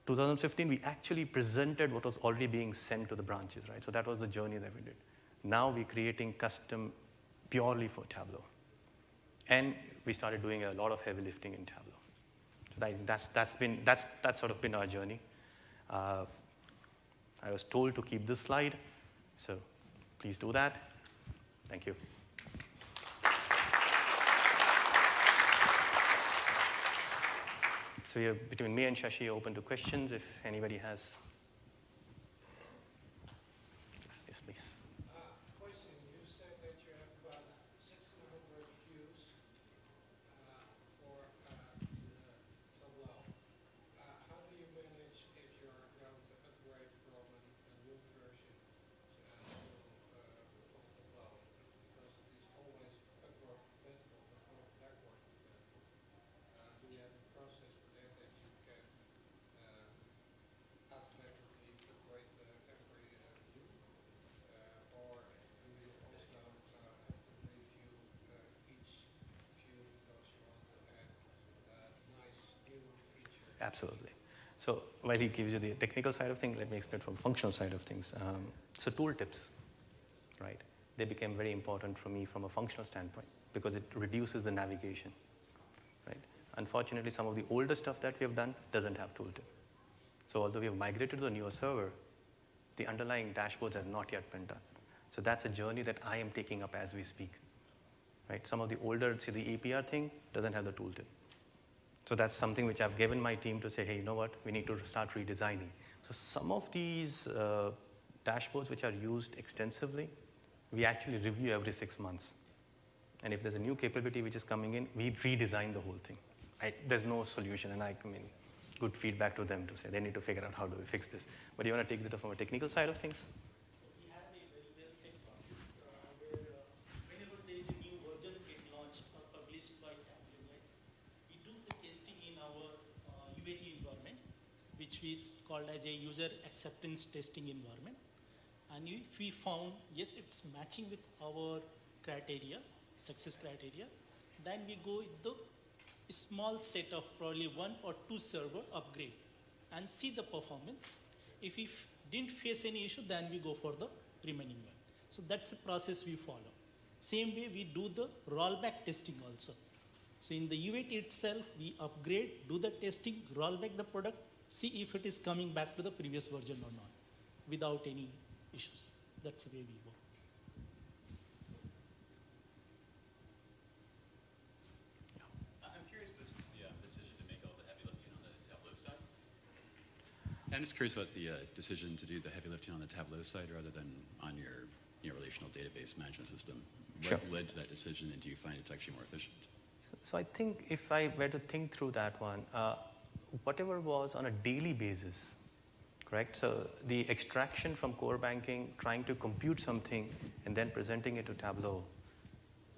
2015, we actually presented what was already being sent to the branches, right? So that was the journey that we did. Now we're creating custom purely for Tableau. And we started doing a lot of heavy lifting in Tableau. So that's sort of been our journey. I was told to keep this slide, so please do that. Thank you. So we are, between me and Shashi, open to questions if anybody has. Yes, please. Question, you said that you have about 1,600 views for the Tableau. How do you manage if you're going to upgrade from a new version of Tableau? Because it is always upward compatible, but not backward compatible. Do you have a process for that you can automatically upgrade every view? Or do you also have to review each view because you want to add nice new features? Absolutely. So while he gives you the technical side of things, let me explain from functional side of things. So tooltips, right? They became very important for me from a functional standpoint because it reduces the navigation, right? Unfortunately, some of the older stuff that we have done doesn't have tooltip. So although we have migrated to the newer server, the underlying dashboards has not yet been done. So that's a journey that I am taking up as we speak, right? Some of the older, see the APR thing doesn't have the tooltip. So that's something which I've given my team to say, hey, you know what, we need to start redesigning. So some of these dashboards which are used extensively, we actually review every 6 months. And if there's a new capability which is coming in, we redesign the whole thing. There's no solution, and I mean, good feedback to them to say they need to figure out how do we fix this. But you want to take that from a technical side of things? We have a very well-set process where whenever there is a new version get launched or published by Tableau, we do the testing in our UAT environment, which is called as a user acceptance testing environment. And if we found, yes, it's matching with our criteria, success criteria, then we go with the small set of probably 1 or 2 server upgrade and see the performance. If we didn't face any issue, then we go for the remaining one. So that's the process we follow. Same way we do the rollback testing also. So in the UAT itself, we upgrade, do the testing, roll back the product, see if it is coming back to the previous version or not, without any issues. That's the way we work. I'm curious as to the decision to make all the heavy lifting on the Tableau side. I'm just curious about the decision to do the heavy lifting on the Tableau side rather than on your relational database management system. What led to that decision, and do you find it's actually more efficient? So I think if I were to think through that one, whatever was on a daily basis, correct? So the extraction from core banking, trying to compute something, and then presenting it to Tableau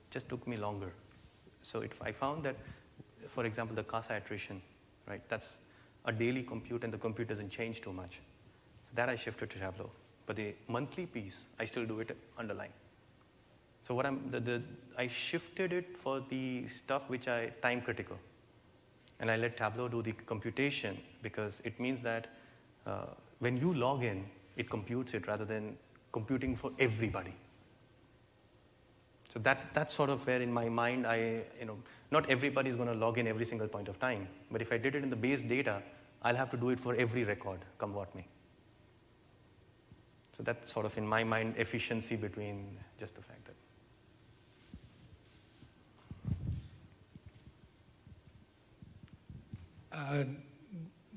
just took me longer. So I found that, for example, the CASA attrition, right? That's a daily compute, and the compute doesn't change too much. So that I shifted to Tableau. But the monthly piece, I still do it underlying. So I shifted it for the stuff which I time critical. And I let Tableau do the computation because it means that when you log in, it computes it rather than computing for everybody. So that's sort of where in my mind not everybody is going to log in every single point of time. But if I did it in the base data, I'll have to do it for every record, come what may. So that's sort of in my mind efficiency between just the fact that.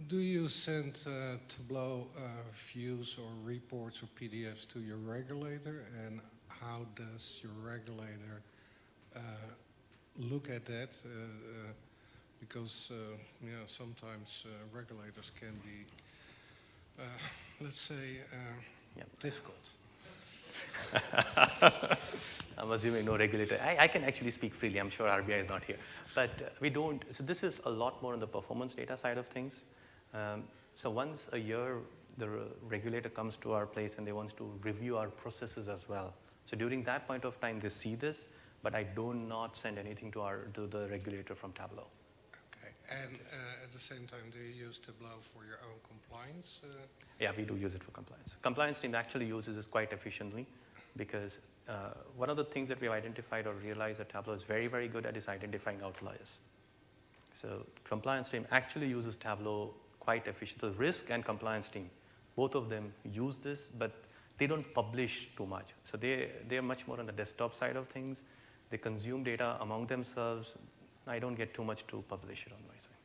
Do you send Tableau views or reports or PDFs to your regulator, and how does your regulator look at that? Because sometimes regulators can be, let's say, difficult. I'm assuming no regulator. I can actually speak freely. I'm sure RBI is not here. But we don't. So this is a lot more on the performance data side of things. So once a year, the regulator comes to our place and they want to review our processes as well. So during that point of time, they see this, but I do not send anything to the regulator from Tableau. Okay. And at the same time, do you use Tableau for your own compliance? Yeah, we do use it for compliance. Compliance team actually uses this quite efficiently because one of the things that we've identified or realized that Tableau is very, very good at is identifying outliers. So compliance team actually uses Tableau quite efficient. The risk and compliance team, both of them use this, but they don't publish too much. So they're much more on the desktop side of things. They consume data among themselves. I don't get too much to publish it on my side.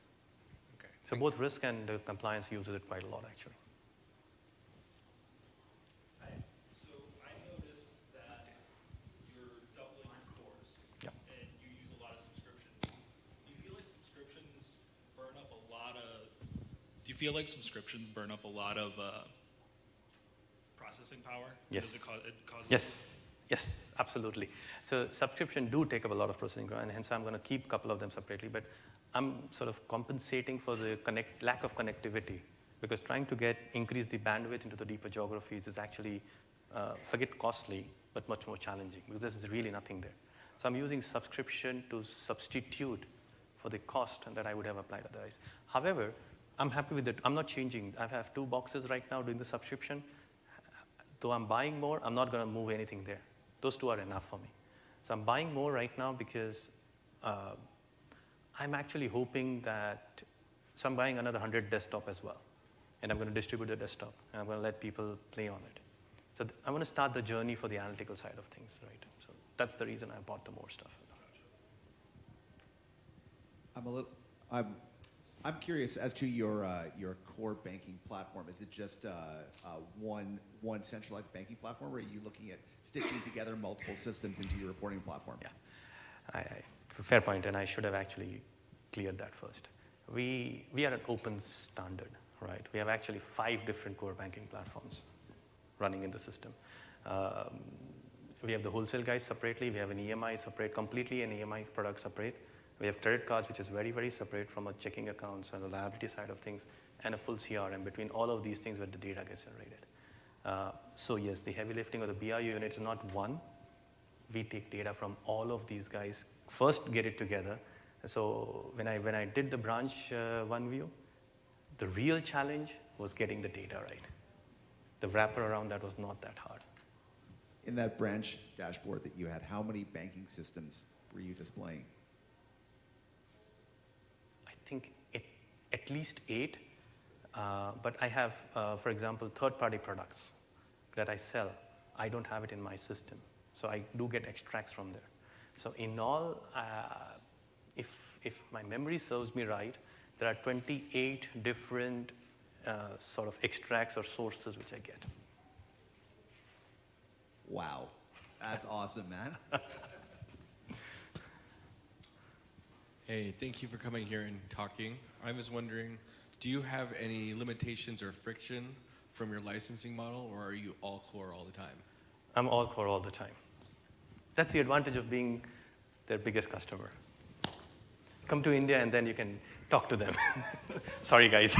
Okay, So both risk and compliance uses it quite a lot, actually. So I noticed that you're doubling cores, Yeah. and you use a lot of subscriptions. Do you feel like subscriptions burn up a lot of? Do you feel like subscriptions burn up a lot of processing power? Yes. Does it cause Yes, absolutely. So subscription do take up a lot of processing power, and hence I'm going to keep a couple of them separately. But I'm sort of compensating for the lack of connectivity, because trying to increase the bandwidth into the deeper geographies is actually, forget costly, but much more challenging, because there's really nothing there. So I'm using subscription to substitute for the cost that I would have applied otherwise. However, I'm happy with it. I'm not changing. I have 2 boxes right now doing the subscription. Though I'm buying more, I'm not going to move anything there. Those 2 are enough for me. So I'm buying more right now because I'm actually hoping that, so I'm buying another 100 desktop as well. And I'm going to distribute the desktop, and I'm going to let people play on it. So I'm going to start the journey for the analytical side of things, right? So that's the reason I bought the more stuff. I'm curious as to your core banking platform. Is it just one centralized banking platform, or are you looking at stitching together multiple systems into your reporting platform? Yeah, fair point, and I should have actually cleared that first. We are an open standard, right? We have actually 5 different core banking platforms running in the system. We have the wholesale guys separately. We have an EMI separate, completely an EMI product separate. We have credit cards, which is very, very separate from a checking accounts and the liability side of things, and a full CRM between all of these things where the data gets generated. So yes, the heavy lifting of the BRU unit is not one. We take data from all of these guys, first get it together. So when I did the branch one view, the real challenge was getting the data right. The wrapper around that was not that hard. In that branch dashboard that you had, how many banking systems were you displaying? I think at least 8, but I have, for example, third-party products that I sell. I don't have it in my system, so I do get extracts from there. So in all, if my memory serves me right, there are 28 different sort of extracts or sources which I get. Wow, that's awesome, man. Hey, thank you for coming here and talking. I was wondering, do you have any limitations or friction from your licensing model, or are you all core all the time? I'm all core all the time. That's the advantage of being their biggest customer. Come to India and then you can talk to them. Sorry, guys.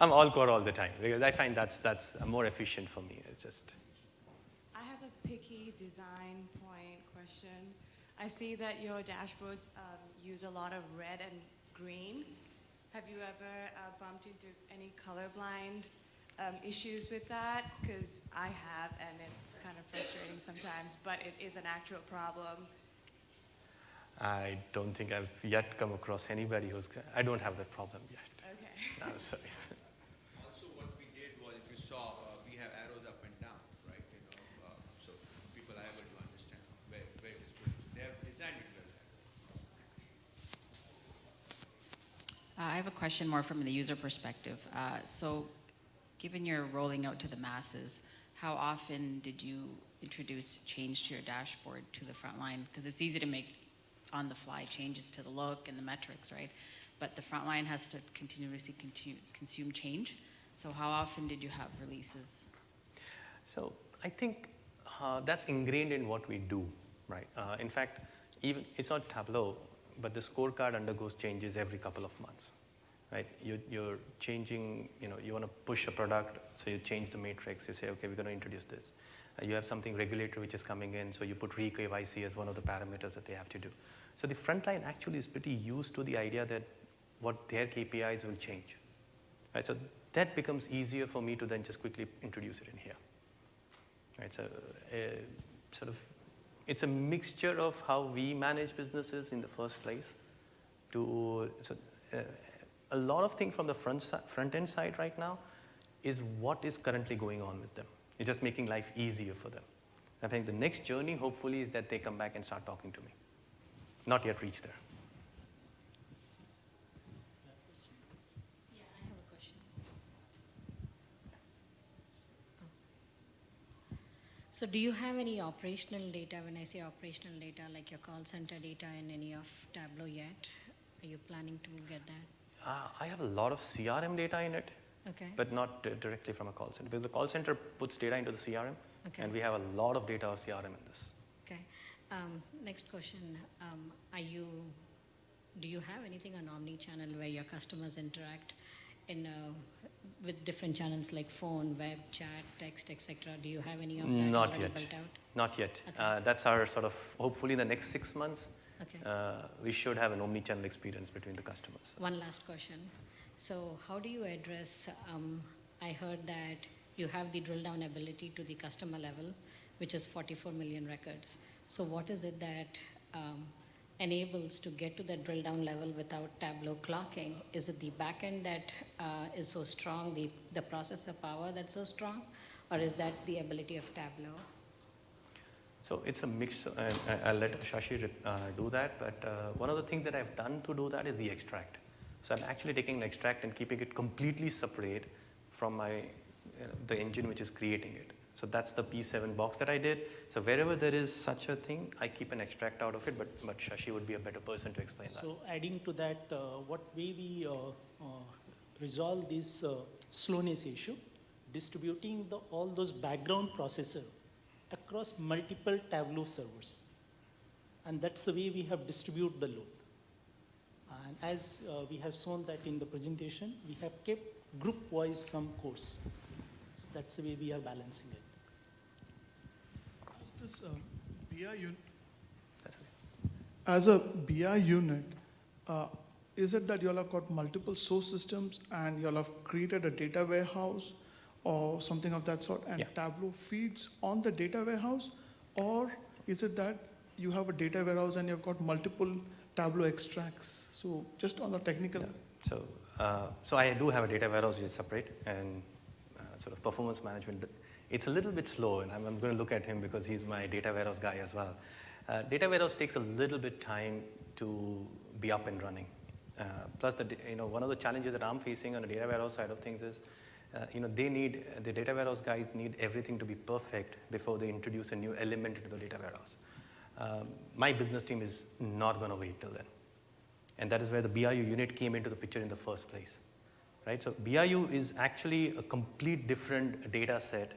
I'm all core all the time because I find that's more efficient for me. It's just. I have a picky design point question. I see that your dashboards use a lot of red and green. Have you ever bumped into any colorblind issues with that? Because I have, and it's kind of frustrating sometimes, but it is an actual problem. I don't think I've yet come across anybody I don't have that problem yet. Okay. No, sorry. Also, what we did was, if you saw, we have arrows up and down, right? So people are able to understand where it is going. So they have designed it well. I have a question more from the user perspective. So given you're rolling out to the masses, how often did you introduce change to your dashboard to the front line? Because it's easy to make on-the-fly changes to the look and the metrics, right? But the front line has to continuously consume change. So how often did you have releases? So I think that's ingrained in what we do, right? In fact, even it's not Tableau, but the scorecard undergoes changes every couple of months, right? You're changing, you want to push a product, so you change the matrix. You say, okay, we're going to introduce this. You have something regulatory which is coming in, so you put re-KYC as one of the parameters that they have to do. So the front line actually is pretty used to the idea that what their KPIs will change, right? So that becomes easier for me to then just quickly introduce it in here, right? So it's a mixture of how we manage businesses in the first place. A lot of things from the front end side right now is what is currently going on with them. It's just making life easier for them. I think the next journey, hopefully, is that they come back and start talking to me. Not yet reached there. So do you have any operational data? When I say operational data, like your call center data in any of Tableau yet? Are you planning to get that? I have a lot of CRM data in it, Okay. but not directly from a call center. Because the call center puts data into the CRM, Okay. and we have a lot of data of CRM in this. Okay. Next question. Do you have anything on omni-channel where your customers interact with different channels like phone, web, chat, text, etc.? Do you have any of that Not already yet. built out? Not yet. Okay. That's our sort of, hopefully in the next 6 months, Okay. we should have an omni-channel experience between the customers. One last question. So how do you address, I heard that you have the drill down ability to the customer level, which is 44 million records. So what is it that enables to get to that drill down level without Tableau clocking? Is it the backend that is so strong, the processor power that's so strong, or is that the ability of Tableau? So it's a mix, and I'll let Shashi do that, but one of the things that I've done to do that is the extract. So I'm actually taking an extract and keeping it completely separate from the engine which is creating it. So that's the P7 box that I did. So wherever there is such a thing, I keep an extract out of it, but Shashi would be a better person to explain that. So adding to that, what way we resolve this slowness issue, distributing all those background processor across multiple Tableau servers. And that's the way we have distributed the load. And as we have shown that in the presentation, we have kept group-wise some cores. So that's the way we are balancing it. As this BI unit, That's okay. as a BI unit, is it that you all have got multiple source systems and you all have created a data warehouse or something of that sort, and Yeah. Tableau feeds on the data warehouse, or is it that you have a data warehouse and you've got multiple Tableau extracts? So just on the technical. So, so I do have a data warehouse which is separate, and sort of performance management. It's a little bit slow, and I'm going to look at him because he's my data warehouse guy as well. Data warehouse takes a little bit time to be up and running. Plus, one of the challenges that I'm facing on the data warehouse side of things is, the data warehouse guys need everything to be perfect before they introduce a new element into the data warehouse. My business team is not going to wait till then. And that is where the BIU unit came into the picture in the first place. Right? So BIU is actually a complete different data set,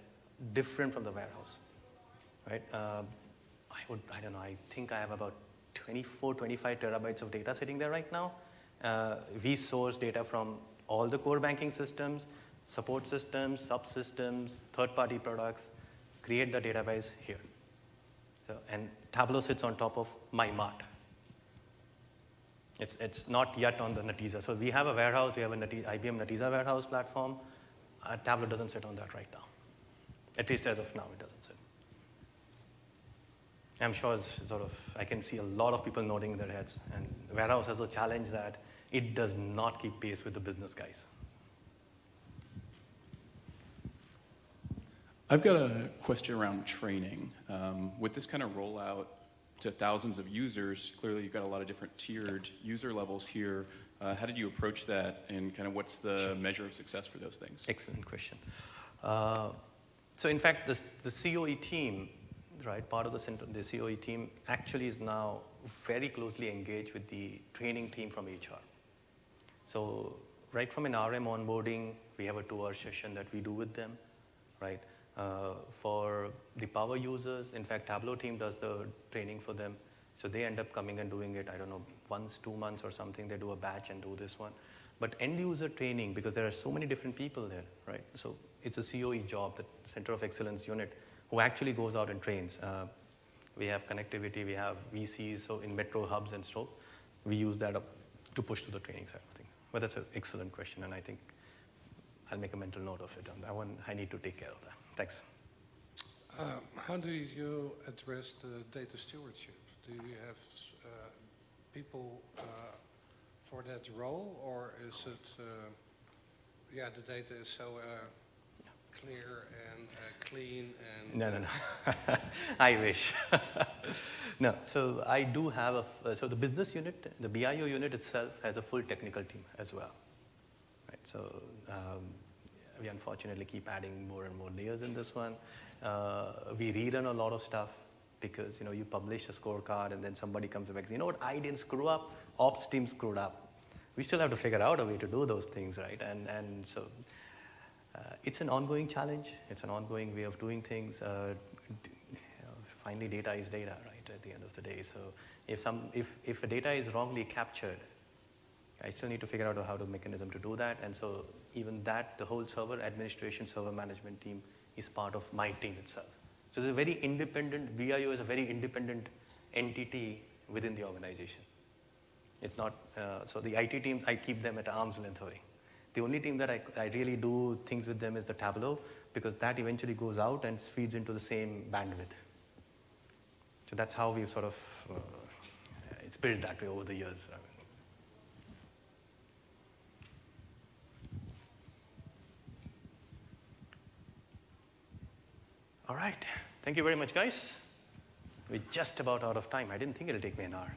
different from the warehouse. Right? I don't know, I think I have about 24, 25 terabytes of data sitting there right now. We source data from all the core banking systems, support systems, subsystems, third-party products, create the database here. So, and Tableau sits on top of my mart. It's not yet on the Netezza. So we have a warehouse, we have an IBM Netezza warehouse platform. Tableau doesn't sit on that right now. At least as of now, it doesn't sit. I'm sure it's sort of, I can see a lot of people nodding their heads. And warehouse has a challenge that it does not keep pace with the business guys. I've got a question around training. With this kind of rollout to thousands of users, clearly you've got a lot of different tiered user levels here. How did you approach that, and kind of what's the measure of success for those things? Excellent question. So in fact, the COE team, right, part of the COE team actually is now very closely engaged with the training team from HR. So right from an RM onboarding, we have a 2-hour session that we do with them, right? For the power users, in fact, Tableau team does the training for them. So they end up coming and doing it, I don't know, once, 2 months or something, they do a batch and do this one. But end user training, because there are so many different people there, right? So it's a COE job, the Center of Excellence unit, who actually goes out and trains. We have connectivity, we have VCs, so in metro hubs and so, we use that up to push to the training side of things. But that's an excellent question, and I think I'll make a mental note of it. On that one, I need to take care of that. Thanks. How do you address the data stewardship? Do you have people for that role, or is it, the data is so clear and clean and... No. I wish. No, so I do have so the business unit, the BIO unit itself has a full technical team as well. Right, so we unfortunately keep adding more and more layers in this one. We rerun a lot of stuff because you publish a scorecard and then somebody comes back and says, you know what, I didn't screw up, ops team screwed up. We still have to figure out a way to do those things, right? And so it's an ongoing challenge. It's an ongoing way of doing things. Finally, data is data, right, at the end of the day. So if a data is wrongly captured, I still need to figure out how to mechanism to do that. And so even that, the whole server administration, server management team is part of my team itself. So it's a very independent, VIO is a very independent entity within the organization. It's not, so the IT team, I keep them at arm's length away. The only team that I really do things with them is the Tableau, because that eventually goes out and feeds into the same bandwidth. So that's how we've sort of, it's built that way over the years. All right. Thank you very much, guys. We're just about out of time. I didn't think it'll take me an hour.